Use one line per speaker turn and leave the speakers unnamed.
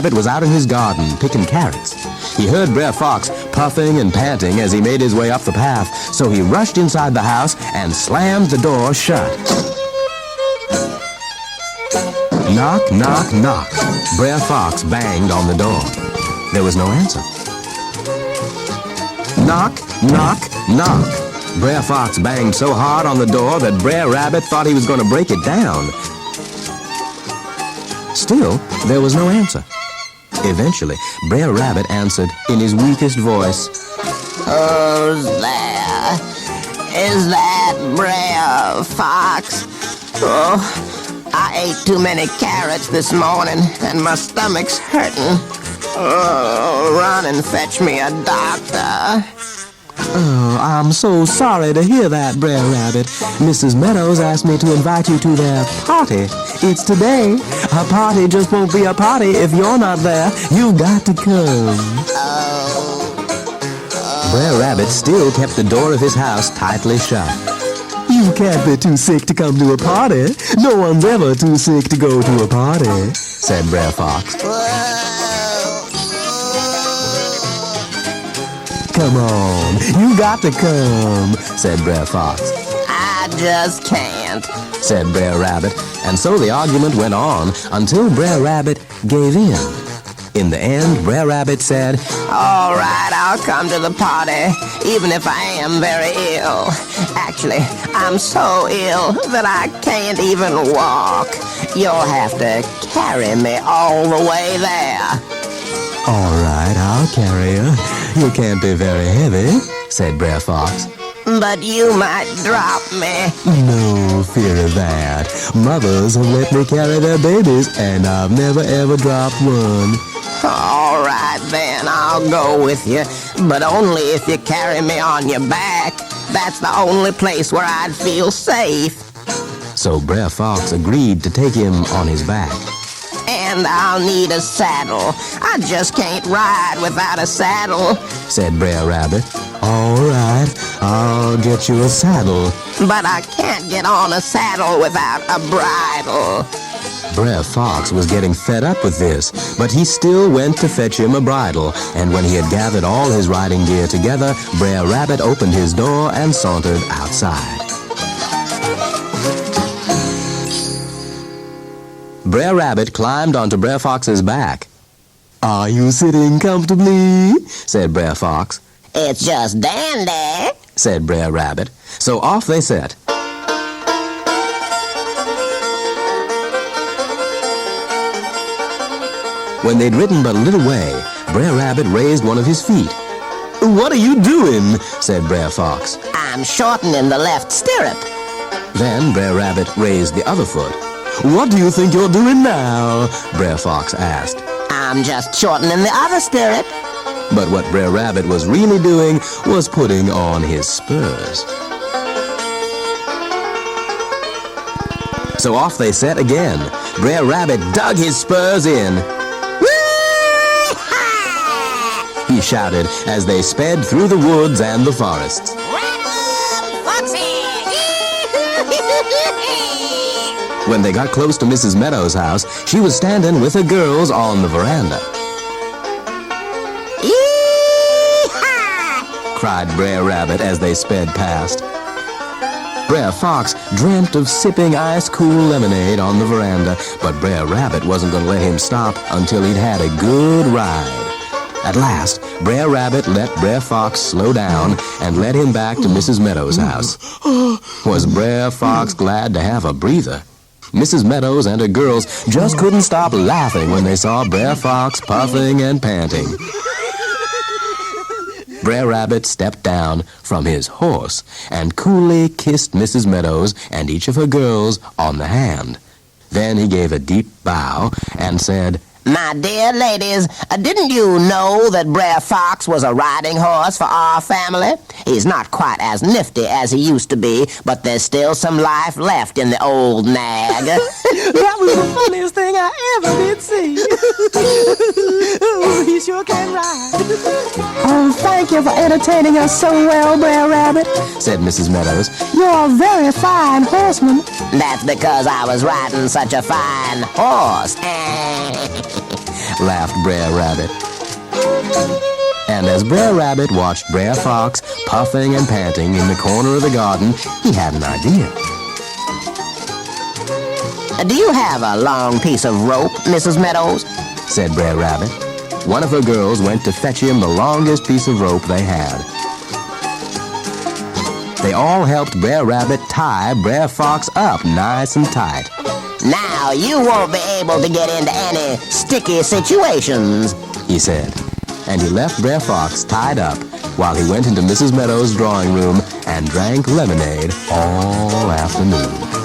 Rabbit was out in his garden picking carrots. He heard Brer Fox puffing and panting as he made his way up the path, so he rushed inside the house and slammed the door shut. Knock, knock, knock. Brer Fox banged on the door. There was no answer. Knock, knock, knock. Brer Fox banged so hard on the door that Brer Rabbit thought he was going to break it down. Still, there was no answer. Eventually, Brer Rabbit answered in his weakest voice.
Who's there? Is that Brer Fox? Oh, I ate too many carrots this morning and my stomach's hurting. Oh, run and fetch me a doctor.
Oh, I'm so sorry to hear that, Brer Rabbit. Mrs. Meadows asked me to invite you to their party. It's today. A party just won't be a party if you're not there. You've got to come. Brer Rabbit still kept the door of his house tightly shut. You can't be too sick to come to a party. No one's ever too sick to go to a party, said Brer Fox. Come on, you got to come, said Brer Fox.
I just can't,
said Brer Rabbit, and so the argument went on until Brer Rabbit gave in. In the end, Brer Rabbit said,
all right, I'll come to the party, even if I am very ill. Actually, I'm so ill that I can't even walk. You'll have to carry me all the way there.
All right, I'll carry you. You can't be very heavy, said Brer Fox.
But you might drop me.
No fear of that. Mothers have let me carry their babies, and I've never ever dropped one.
All right, then, I'll go with you, but only if you carry me on your back. That's the only place where I'd feel safe.
So Brer Fox agreed to take him on his back.
And I'll need a saddle. I just can't ride without a saddle,
said Brer Rabbit. All right, I'll get you a saddle.
But I can't get on a saddle without a bridle.
Brer Fox was getting fed up with this, but he still went to fetch him a bridle, and when he had gathered all his riding gear together, Brer Rabbit opened his door and sauntered outside. Brer Rabbit climbed onto Brer Fox's back. Are you sitting comfortably? Said Brer Fox.
It's just dandy,
said Brer Rabbit. So off they set. When they'd ridden but a little way, Brer Rabbit raised one of his feet. What are you doing? Said Brer Fox.
I'm shortening the left stirrup.
Then Brer Rabbit raised the other foot. What do you think you're doing now? Brer Fox asked.
I'm just shortening the other stirrup.
But what Brer Rabbit was really doing was putting on his spurs. So off they set again. Brer Rabbit dug his spurs in. He shouted as they sped through the woods and the forests. When they got close to Mrs. Meadows' house, she was standing with her girls on the veranda.
Yee-haw!
Cried Brer Rabbit as they sped past. Brer Fox dreamt of sipping ice-cool lemonade on the veranda, but Brer Rabbit wasn't going to let him stop until he'd had a good ride. At last, Brer Rabbit let Brer Fox slow down and led him back to Mrs. Meadows' house. Was Brer Fox glad to have a breather? Mrs. Meadows and her girls just couldn't stop laughing when they saw Brer Fox puffing and panting. Brer Rabbit stepped down from his horse and coolly kissed Mrs. Meadows and each of her girls on the hand. Then he gave a deep bow and said,
My dear ladies, didn't you know that Brer Fox was a riding horse for our family? He's not quite as nifty as he used to be, but there's still some life left in the old nag.
That was the funniest thing I ever did see. Ooh, he sure can ride.
Oh, thank you for entertaining us so well, Brer Rabbit,
said Mrs. Meadows.
You're a very fine horseman.
That's because I was riding such a fine horse.
laughed Brer Rabbit. And as Brer Rabbit watched Brer Fox puffing and panting in the corner of the garden, he had an idea.
Do you have a long piece of rope, Mrs. Meadows?
Said Brer Rabbit. One of her girls went to fetch him the longest piece of rope they had. They all helped Brer Rabbit tie Brer Fox up nice and tight.
Now you won't be able to get into any sticky situations,
he said. And he left Brer Fox tied up while he went into Mrs. Meadows' drawing room and drank lemonade all afternoon.